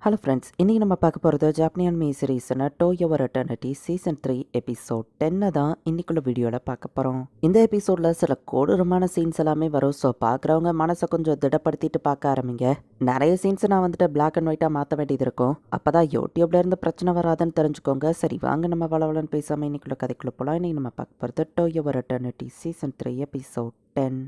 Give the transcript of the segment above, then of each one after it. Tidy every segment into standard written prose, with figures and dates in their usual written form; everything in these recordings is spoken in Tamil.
ஹலோ ஃப்ரெண்ட்ஸ், இன்றைக்கி நம்ம பார்க்க போகிறது ஜாப்பனியன் மீ சீரீஸான to your eternity season 3 episode 10 தான் இன்னைக்குள்ள வீடியோவில் பார்க்க போகிறோம். இந்த எபிசோடில் சில கொடூரமான சீன்ஸ் எல்லாமே வரும். ஸோ பார்க்குறவங்க மனசை கொஞ்சம் திடப்படுத்திட்டு பார்க்க ஆரம்பிங்க. நிறைய சீன்ஸை நான் வந்துட்டு பிளாக் அண்ட் ஒயிட்டாக மாற்ற வேண்டியது இருக்கும். அப்போ தான் யூடியூப்ல இருந்து பிரச்சனை வராதுன்னு தெரிஞ்சுக்கோங்க. சரி வாங்க நம்ம வளவலன்னு பேசாமல் இன்னைக்குள்ள கதைக்குள்ள போகலாம். இன்றைக்கி நம்ம பார்க்க போகிறது to your eternity season 3 episode 10.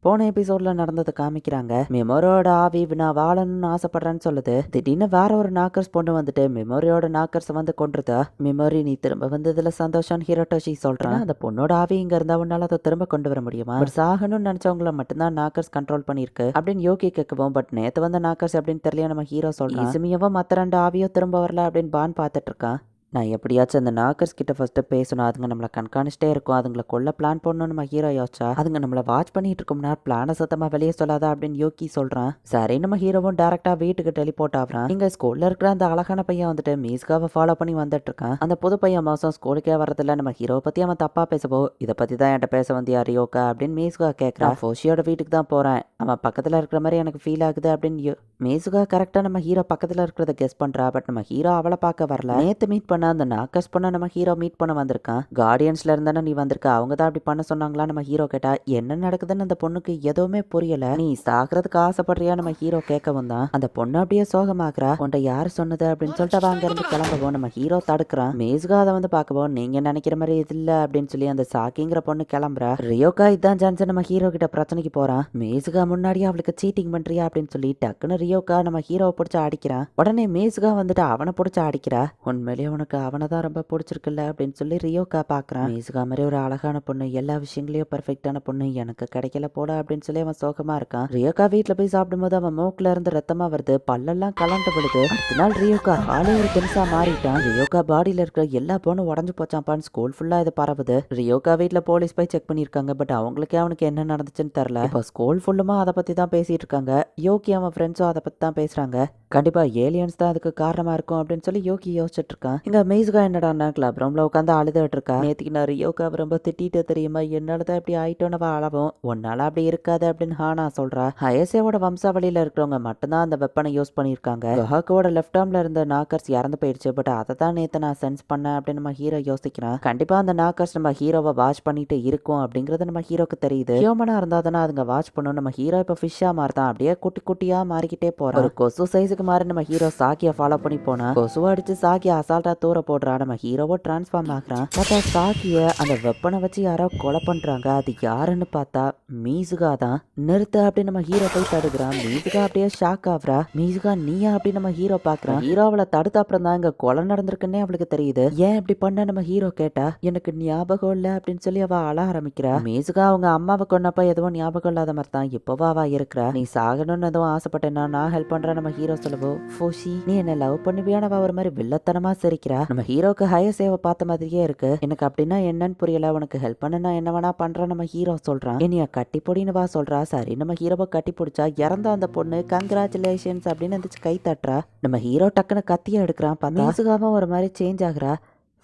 போன எபிசோட்ல நடந்ததை காமிக்கிறாங்க. மெமோரியோட ஆவி நான் வாழணும்னு ஆசைப்படுறேன்னு சொல்லுது. திடீர்னு வேற ஒரு நாக்கர்ஸ் பொண்ணு வந்துட்டு மெமோரியோட நாக்கர்ஸ் வந்து கொண்டுருதா. மெமோரி நீ திரும்ப வந்ததுல சந்தோஷம் ஹிரோட்டோஷி சொல்றான். அந்த பொண்ணோட ஆவி இங்க இருந்தா உன்னால அதை திரும்ப கொண்டு வர முடியுமா? சாகணும்னு நினைச்சவங்கள மட்டும்தான் நாக்கர்ஸ் கண்ட்ரோல் பண்ணிருக்கு அப்படின்னு யோகி கேட்கவும், பட் நேத்து வந்த நாக்கர்ஸ் அப்படின்னு தெரியல நம்ம ஹீரோ சொல்றான். இசுமியவோ மத்த ரெண்டு ஆவியோ திரும்ப வரல அப்படின்னு பான் பார்த்துட்டு இருக்கான். நான் எப்படியாச்சும் அந்த நாக்கர்ஸ் கிட்ட ஃபர்ஸ்ட்டு பேசணும். அதுங்க நம்மளை கண்காணிச்சிட்டே இருக்கும். அதுங்களை கொல்ல பிளான் பண்ணணும் நம்ம ஹீரோ யோசிச்சா. அதுங்க நம்மளை வாட்ச் பண்ணிட்டு இருக்கோம்னா பிளானை சத்தமாக வெளியே சொல்லாதா அப்படின்னு யோகி சொல்கிறான். சரி நம்ம ஹீரோவும் டேரெக்டாக வீட்டுக்கு டெலிபோர்ட் ஆகிறான். இங்கே ஸ்கூலில் இருக்கிற அந்த அழகான பையன் வந்துட்டு மீஸ்காவை ஃபாலோ பண்ணி வந்துட்டு இருக்கான். அந்த புது பையன் மாதம் ஸ்கூலுக்கே வரதில்ல. நம்ம ஹீரோவை பற்றி அவன் தப்பாக பேசவோ இதை பற்றி தான் என்கிட்ட பேச வந்தியா ரியோக்கா அப்படின்னு மீஸ்கா கேட்குறான். ஃபோஷியோட வீட்டுக்கு தான் போகிறேன், அவன் பக்கத்தில் இருக்கிற மாதிரி எனக்கு ஃபீல் ஆகுது அப்படின்னு மீசுகா கரெக்டாக நம்ம ஹீரோ பக்கத்தில் இருக்கிறத கெஸ் பண்ணுறா. பட் நம்ம ஹீரோ அவளை பார்க்க வரல. நேற்று மீட் பண்ண அந்த நாக்கஸ் பண்ண நம்ம ஹீரோ மீட் பண்ண வந்திருக்கான். கார்டியன்ஸ்ல இருந்தானே நீ வந்திருக்க, அவங்க தான் அப்படி பண்ண சொன்னாங்களா நம்ம ஹீரோ கேட்டா. என்ன நடக்குதுன்னு அந்த பொண்ணுக்கு எதுவுமே புரியல. நீ சாகிறதுக்கு ஆசைப்படுறியா நம்ம ஹீரோ கேட்கவும் தான் அந்த பொண்ணு அப்படியே சோகமாக்குறா. உன்ட்ட யார் சொன்னது அப்படின்னு சொல்லிட்டு அங்க இருந்து கிளம்பவும் நம்ம ஹீரோ தடுக்கிறான். மேசுகா அதை வந்து பார்க்கவும் நீங்க நினைக்கிற மாதிரி இது இல்ல அப்படின்னு சொல்லி அந்த சாக்கிங்கிற பொண்ணு கிளம்புறா. ரியோக்கா இதான் சான்ஸ் நம்ம ஹீரோ கிட்ட பிரச்சனைக்கு போறான். மேசுகா முன்னாடியே அவளுக்கு சீட்டிங் பண்றியா அப்படின்னு சொல்லி டக்குன்னு ரியோக்கா நம்ம ஹீரோவை பிடிச்சி அடிக்கிறான். உடனே மேசுகா வந்துட்டு அவனை பிடிச்சி அடிக்கிறா. உண்மையிலேயே உனக்கு அவனை தான் ரொம்ப பிடிச்சிருக்குல்ல அப்படின்னு சொல்லி ரியோக்கா பாக்குறான். மேசுகா மாதிரி ஒரு அழகான பொண்ணு, எல்லா விஷயங்களையும் பெர்ஃபெக்டான பொண்ணு எனக்கு கிடைக்கல போட அப்படின்னு சொல்லி அவன் சோகமா இருக்கான். ரியோக்கா வீட்டுல போய் சாப்பிடும்போது அவன் மூக்குல இருந்து ரத்தமா வருது, பல்லெல்லாம் கலண்டு விடுது. அடுத்த நாள் ரியோக்கா ஆளே ஒரு தினசா மாறிட்டான். ரியோக்கா பாடியில இருக்கிற எல்லா பொண்ணும் உடஞ்சு போச்சாப்பான்னு ஸ்கூல் ஃபுல்லா இது பரவுது. ரியோக்கா வீட்டுல போலீஸ் போய் செக் பண்ணிருக்காங்க. பட் அவங்களுக்கே அவனுக்கு என்ன நடந்துச்சுன்னு தெரியல. இப்போ ஸ்கூல் ஃபுல்லுமா அதை பத்தி தான் பேசிட்டு இருக்காங்க. யோகி அவன் ஃப்ரெண்ட்ஸும் அதை பத்தி தான் பேசுறாங்க. கண்டிப்பா ஏலியன்ஸ் தான் அதுக்கு காரணமா இருக்கும் அப்படின்னு சொல்லி யோகி யோசிச்சுட்டு இருக்கான். இங்க மேசுகா என்னடா கிளப் ரூம்ல உட்காந்து அழுதுட்டு இருக்கா. நேத்துக்கு நான் ரியோக்கா ரொம்ப திட்டிட்டு தெரியுமா, என்னாலதான் இப்படி ஆயிட்டோன்னு அழவும், உன்னால அப்படி இருக்காது அப்படின்னு ஹானா சொல்றா. ஹயசேவோட வம்சாவளியில இருக்கிறவங்க மட்டும்தான் அந்த வெப்பனை யூஸ் பண்ணிருக்காங்க. கஹாக்கோட லெஃப்ட் ஆர்ம்ல இருந்த நாக்கர்ஸ் இறந்து போயிடுச்சு. பட் அதை தான் நேத்து நான் சென்ஸ் பண்ணேன் அப்படின்னு நம்ம ஹீரோ யோசிக்கிறான். கண்டிப்பா அந்த நாக்கர்ஸ் நம்ம ஹீரோவை வாட்ச் பண்ணிட்டு இருக்கும் அப்படிங்கறது நம்ம ஹீரோக்கு தெரியுது. ஹியூமனா இருந்தாதானே அதுங்க வாட்ச் பண்ணும். நம்ம ஹீரோ இப்ப ஃபிஷ்ஷா மாறுதான், அப்படியே குட்டி குட்டியா மாறிக்கிட்டே போறான். ஒரு கொசு சைஸுக்கு மாறி நம்ம ஹீரோ சாக்கிய ஃபாலோ பண்ணி போனா கொசுவை அடிச்சு சாக்கிய அசால்ட்டா தூர போடுறா. நம்ம ஹீரோவோ டிரான்ஸ்ஃபார்ம் ஆகுறான். பார்த்தா சாக்கிய அந்த வெப்பனை வச்சு யாரோ கொலை பண்றாங்க. அது யாருன்னு பார்த்தா மீசுகா தான். நிறுத்த அப்படி நம்ம ஹீரோ போய் தடுக்கிறான். மீசுகா அப்படியே ஷாக் ஆகுறா. மீசுகா நீயா அப்படி நம்ம ஹீரோ பாக்குறான். ஹீரோ அவளை தடுத்த அப்புறம் தான் இங்க கொலை நடந்திருக்குன்னே அவளுக்கு தெரியுது. ஏன் இப்படி பண்ண நம்ம ஹீரோ கேட்டா எனக்கு ஞாபகம் இல்ல அப்படின்னு சொல்லி அவ அழ ஆரம்பிக்கிறா. மீசுகா அவங்க அம்மாவை கொன்னப்ப எதுவும் ஞாபகம் இல்லாத மாதிரி தான் இப்பவா அவ இருக்கிறா. நீ சாகணும்னு எதுவும் ஆசைப்பட்டேன்னா நான் ஹெல்ப் பண்றேன் நம்ம ஹீரோ சொல்லவோ. ஃபோஷி நீ என்ன லவ் பண்ணுவியானவா ஒரு மாதிரி வில்லத்தனமா சிரிக்கிறா. நம்ம ஹீரோக்கு ஹயசேவை பார்த்த மாதிரியே இருக்கு. எனக்கு அப்படின்னா என்னன்னு புரியல, உனக்கு ஹெல்ப் பண்ண நான் என்ன வேணா பண்றேன் நம்ம ஹீரோ சொல்றான். என்னைய கட்டி பொடின்னு வா சொல்றா. சரி நம்ம ஹீரோவை கட்டி பிடிச்சா இறந்த அந்த பொண்ணு கங்க்ராச்சுலேஷன்ஸ் அப்படின்னு இருந்துச்சு கை தட்டுறா. நம்ம ஹீரோ டக்குன்னு கத்திய எடுக்கிறான். மீசுகாவும் ஒரு மாதிரி சேஞ்ச் ஆகுறா.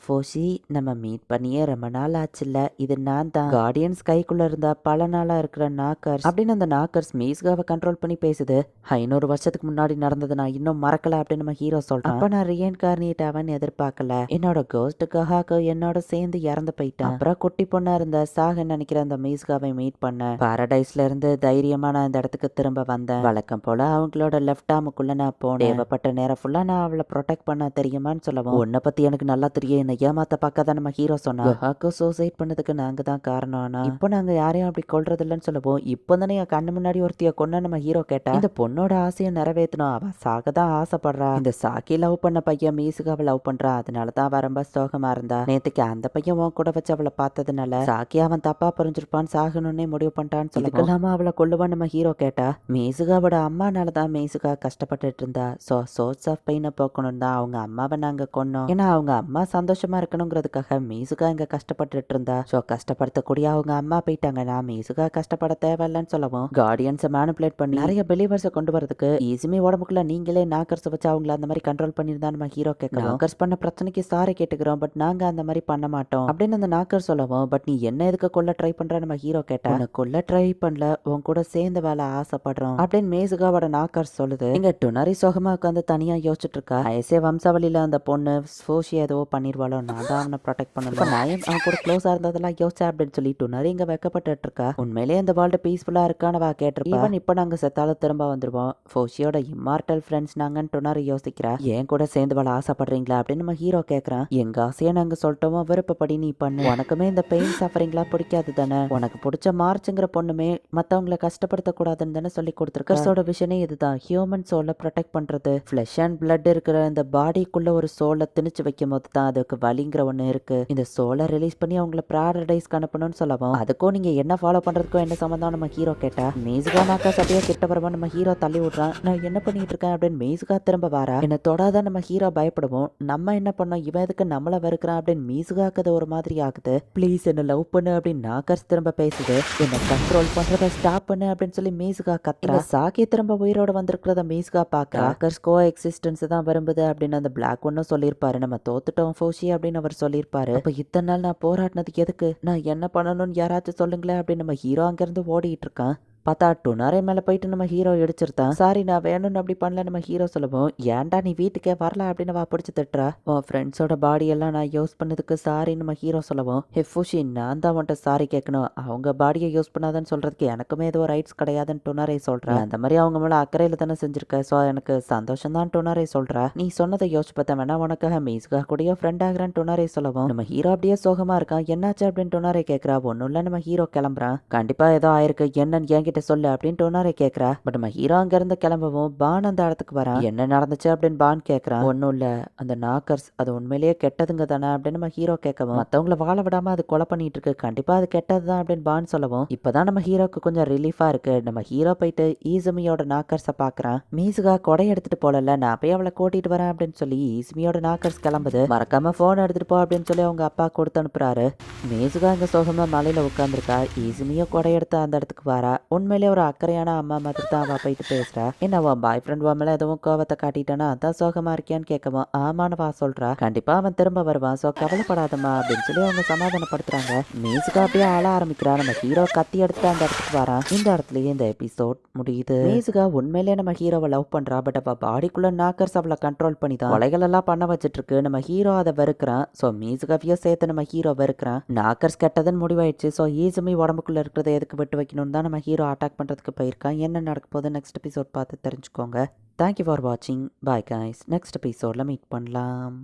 ஃபோஷி நம்ம மீட் பண்ணியே ரொம்ப நாள் ஆச்சுல்ல, இது நான் தான் கார்டியன்ஸ் கைக்குள்ள இருந்த பல நாளா இருக்கிற நாக்கர்ஸ் அப்படின்னு அந்த நாக்கர்ஸ் மீஸ்காவை கண்ட்ரோல் பண்ணி பேசுது. 500 வருஷத்துக்கு முன்னாடி நடந்தது நான் இன்னும் மறக்கல அப்படின்னு நம்ம ஹீரோ சொல்றான். அப்ப நான் ரீஎன்கார்னேட் அவன் எதிர்பார்க்கல. என்னோட கோஸ்ட் கஹாக்கு என்னோட சேர்ந்து இறந்து போயிட்டான். அப்புறம் குட்டி பொண்ணா இருந்த சாக நினைக்கிற அந்த மீஸ்காவை மீட் பண்ண பாரடைஸ்ல இருந்து தைரியமா நான் இந்த இடத்துக்கு திரும்ப வந்தேன். வழக்கம் போல அவங்களோட லெஃப்ட் ஆமுக்குள்ள நான் போனேன். தேவைப்பட்ட நேரம் ஃபுல்லா நான் அவளை ப்ரொடெக்ட் பண்ண தெரியுமான்னு சொல்லவும், உன்னை பத்தி எனக்கு நல்லா தெரியும், ஏமாத்த பார்க்காதான் நம்ம ஹீரோ சொன்னா. குஹாக்கு சூசைட் பண்ணதுக்கு நாங்க தான் காரணம். ஆனா இப்போ நாங்க யாரையும் அப்படி கொல்றது இல்லைன்னு சொல்லவும், இப்போ தானே என் கண்ணு முன்னாடி ஒருத்திய கொன்ன நம்ம ஹீரோ கேட்டா. இந்த பொண்ணோட ஆசையை நிறைவேற்றணும், அவ சாக தான் ஆசைப்படுறா. இந்த சாக்கி லவ் பண்ண பையன் மீசுகாவை லவ் பண்றா. அதனாலதான் அவ ரொம்ப சோகமா இருந்தா. நேத்துக்கு அந்த பையன் உன் கூட வச்சு அவளை பார்த்ததுனால சாக்கி அவன் தப்பா புரிஞ்சிருப்பான், சாகணும்னே முடிவு பண்ணிட்டான்னு சொல்லிக்கலாமா அவளை கொல்லுவான் நம்ம ஹீரோ கேட்டா. மீசுகாவோட அம்மானாலதான் மீசுகா கஷ்டப்பட்டுட்டு இருந்தா. சோர்ஸ் ஆஃப் பெயினை போக்கணும் தான் அவங்க அம்மாவை நாங்க கொன்னோம். ஏன்னா அவங்க அம்மா சந்தோஷம் சந்தோஷமா இருக்கணுங்கிறதுக்காக மீசுகா இங்க கஷ்டப்பட்டுட்டு இருந்தா. ஸோ கஷ்டப்படுத்தக்கூடிய அவங்க அம்மா போயிட்டாங்க, நான் மீசுகா கஷ்டப்பட தேவையில்லைன்னு சொல்லவும் கார்டியன்ஸை மேனிபுலேட் பண்ணி நிறைய பிலீவர்ஸை கொண்டு வரதுக்கு ஈஸிமே உடம்புக்குள்ள நீங்களே நாக்கர்ஸ் வச்சு அவங்கள அந்த மாதிரி கண்ட்ரோல் பண்ணியிருந்தா நம்ம ஹீரோ கேட்கலாம். நாக்கர்ஸ் பண்ண பிரச்சனைக்கு சாரி கேட்டுக்கிறோம், பட் நாங்க அந்த மாதிரி பண்ண மாட்டோம் அப்படின்னு அந்த நாக்கர் சொல்லவும், பட் நீ என்ன எதுக்கு கொல்ல ட்ரை பண்ற நம்ம ஹீரோ கேட்டா, உன்னை கொல்ல ட்ரை பண்ணல, உன் கூட சேர்ந்து வேலை ஆசைப்படுறோம் அப்படின்னு மேசுகாவோட நாக்கர் சொல்லுது. இங்க டுனாரி சோகமா உட்காந்து தனியா யோசிச்சுட்டு இருக்கா. ஐசே வம்சாவளியில அந்த பொண்ணு சோஷி ஏதோ பண்ணிடுவாளோ, நான் தான் அவனை ப்ரொடெக்ட் பண்ணல, நான் அவன் கூட க்ளோஸா இருந்ததெல்லாம் யோசிச்சா அப்படின்னு சொல்லி டுனாரி இங்க வெக்கப்பட்டு இருக்கா. உண்மையிலேயே இந்த வேர்ல்டு பீஸ்ஃபுல்லா இருக்கான்னு வா கேட்டிருப்பா. ஈவன் இப்ப நாங்க செத்தாலும் திரும்ப வந்துருவோம், ஃபோஷியோட இம்மார்டல் ஃப்ரெண்ட்ஸ் நாங்கன்னு டுனாரி யோசிக்கிறா. ஏன் கூட சேர்ந்து வாழ ஆசைப்படுறீங்களா அப்படின்னு நம்ம ஹீரோ கேட்கறான். எங்க ஆசையை நாங்க சொல்லிட்டோம், விருப்பப்படி நீ பண்ணு, உனக்குமே இந்த பெயின் சஃபரிங்லாம் பிடிக்காது தானே, உனக்கு பிடிச்ச மார்ச்ங்கிற பொண்ணுமே மத்தவங்களை கஷ்டப்படுத்த கூடாதுன்னு தானே சொல்லி கொடுத்துருக்கோட விஷயமே இதுதான், ஹியூமன் சோலை ப்ரொடெக்ட் பண்றது. ஃபிளஷ் அண்ட் பிளட் இருக்கிற இந்த பாடிக்குள்ள ஒரு சோலை திணிச்சு வைக்கும் போது தான் அதுக்கு வலிங்கிற ஒண்ணு இருக்கு. இந்த சோலை ரிலீஸ் பண்ணி அவங்கள பாரடைஸ்க்கு அனுப்பணும்னு சொல்லவும், அதுக்கும் நீங்க என்ன ஃபாலோ பண்றதுக்கும் என்ன சம்பந்தம் நம்ம ஹீரோ கேட்டா. மேசுகா நாக்கா சபையா கிட்ட வரமா நம்ம ஹீரோ தள்ளி விடுறான். நான் என்ன பண்ணிட்டு இருக்கேன் அப்படின்னு மேசுகா திரும்ப வாரா. என்ன தொடாதான் நம்ம ஹீரோ பயப்படுவோம், நம்ம என்ன பண்ணோம், இவன் எதுக்கு நம்மள வெறுக்கிறான் அப்படின்னு மீசுகாக்கு அது ஒரு மாதிரி ஆகுது. ப்ளீஸ் என்ன லவ் பண்ணு அப்படின்னு நாக்கர்ஸ் திரும்ப பேசுது. என்ன கண்ட்ரோல் பண்றத ஸ்டாப் பண்ணு அப்படின்னு சொல்லி மீசுகா கத்துறா. சாக்கி திரும்ப உயிரோட வந்திருக்கிறத மீசுகா பாக்குறா. நாக்கர்ஸ் கோ எக்ஸிஸ்டன்ஸ் தான் விரும்புது அப்படின்னு அந்த பிளாக் ஒன்னும் சொல்லியிருப்பாரு. நம்ம தோத்துட்டோம் ஃபோஷி அப்படின்னு அவர் சொல்லியிருப்பாரு. அப்ப இத்தனை நாள் நான் போராடினதுக்கு எதுக்கு, நான் என்ன பண்ணணும்னு யாராச்சும் சொல்லுங்களேன் அப்படின்னு நம்ம ஹீரோ அங்கிருந்து ஓடிட்டு இருக்கான். பார்த்தா டுனாரே மேலே போயிட்டு நம்ம ஹீரோ இடிச்சிருந்தான். சாரி நான் வேணும்னு அப்படி பண்ணல நம்ம ஹீரோ சொல்லவும், ஏன்டா நீ வீட்டுக்கே வரல அப்படின்னு வா பிடிச்சி திட்டுறா. உன் ஃப்ரெண்ட்ஸோட பாடியெல்லாம் நான் யூஸ் பண்ணதுக்கு சாரி நம்ம ஹீரோ சொல்லவும், ஹெஃபுஷி நான் தான் உன்ட்ட சாரி கேட்கணும், அவங்க பாடியை யூஸ் பண்ணாதன்னு சொல்றதுக்கு எனக்குமே ஏதோ ரைட்ஸ் கிடையாதுன்னு டுனாரே சொல்றா. அந்த மாதிரி அவங்க மேலே அக்கறையில் தானே செஞ்சிருக்க, ஸோ எனக்கு சந்தோஷம் தான் டுனாரே சொல்றா. நீ சொன்னதை யோசிச்சு பார்த்தா வேணா உனக்காக மீசுகா கூடயோ ஃப்ரெண்ட் ஆகிறான்னு டுனாரே சொல்லவும், நம்ம ஹீரோ அப்படியே சோகமா இருக்கான். என்னாச்சு அப்படின்னு டுனாரே கேட்கறா. ஒன்றும் இல்லை நம்ம ஹீரோ கிளம்புறான். கண்டிப்பா ஏதோ ஆயிருக்கு, என்னன்னு என்கிட்ட சொல்லு அப்படின்னு டோனாரே கேக்குறா. பட் நம்ம ஹீரோ அங்க இருந்து கிளம்பவும் பான் அந்த இடத்துக்கு வரான். என்ன நடந்துச்சு அப்படின்னு பான் கேக்குறான். ஒன்னும் இல்ல, அந்த நாக்கர்ஸ் அது உண்மையிலேயே கெட்டதுங்க தானே அப்படின்னு நம்ம ஹீரோ கேட்கவும், மத்தவங்கள வாழ விடாம அது கொலை பண்ணிட்டு இருக்கு, கண்டிப்பா அது கெட்டதுதான் அப்படின்னு பான் சொல்லவும், இப்பதான் நம்ம ஹீரோக்கு கொஞ்சம் ரிலீஃபா இருக்கு. நம்ம ஹீரோ போயிட்டு ஈசுமியோட நாக்கர்ஸை பாக்குறான். மீசுகா கொடை எடுத்துட்டு போல, நான் போய் அவளை கூட்டிட்டு வரேன் அப்படின்னு சொல்லி ஈசுமியோட நாக்கர்ஸ் கிளம்புது. மறக்காம போன் எடுத்துட்டு போ அப்படின்னு சொல்லி அவங்க அப்பா கொடுத்து அனுப்புறாரு. மீசுகா இங்க சோகமா மலையில உட்காந்துருக்கா. ஈசுமியோ கொடை எடுத்து அந்த இடத்துக்கு வரா. உண்மையிலே ஒரு அக்கறையான அம்மா மாதிரி தான் அவ போயிட்டு பேசுறா. என்ன அவன் பாய் ஃப்ரெண்ட் மேல எதுவும் கோவத்தை காட்டிட்டானா அதான் சோகமா இருக்கியான்னு கேட்கவும், ஆமானவா சொல்றா. கண்டிப்பா அவன் திரும்ப வருவான், சோ கவலைப்படாதம்மா அப்படின்னு சொல்லி அவங்க சமாதானப்படுத்துறாங்க. மீசுகா அப்படியே ஆள ஆரம்பிக்கிறா. நம்ம ஹீரோ கத்தி எடுத்துட்டு அந்த இடத்துக்கு வரான். இந்த இடத்துலயே இந்த எபிசோட் முடியுது. மீசுகா உண்மையிலேயே நம்ம ஹீரோவை லவ் பண்றா. பட் அவ பாடிக்குள்ள நாக்கர்ஸ் அவளை கண்ட்ரோல் பண்ணி தான் கொலைகள் எல்லாம் பண்ண வச்சிட்டு இருக்கு. நம்ம ஹீரோ அதை வெறுக்கிறான். சோ மீசுகாவையும் சேர்த்து நம்ம ஹீரோ வெறுக்கிறான். நாக்கர்ஸ் கெட்டதுன்னு முடிவாயிடுச்சு. சோ ஈசுமி உடம்புக்குள்ள இருக்கிறத எதுக்கு விட்டு வைக்கணும்னு தான் நம்ம ஹீரோ அட்டாக் பண்றதுக்கு போயிருக்கான். என்ன நடக்க போகுது நெக்ஸ்ட் எபிசோட் பார்த்து தெரிஞ்சுக்கோங்க. தேங்க்யூ ஃபார் வாட்சிங். Bye guys. நெக்ஸ்ட் எபிசோட்ல மீட் பண்ணலாம்.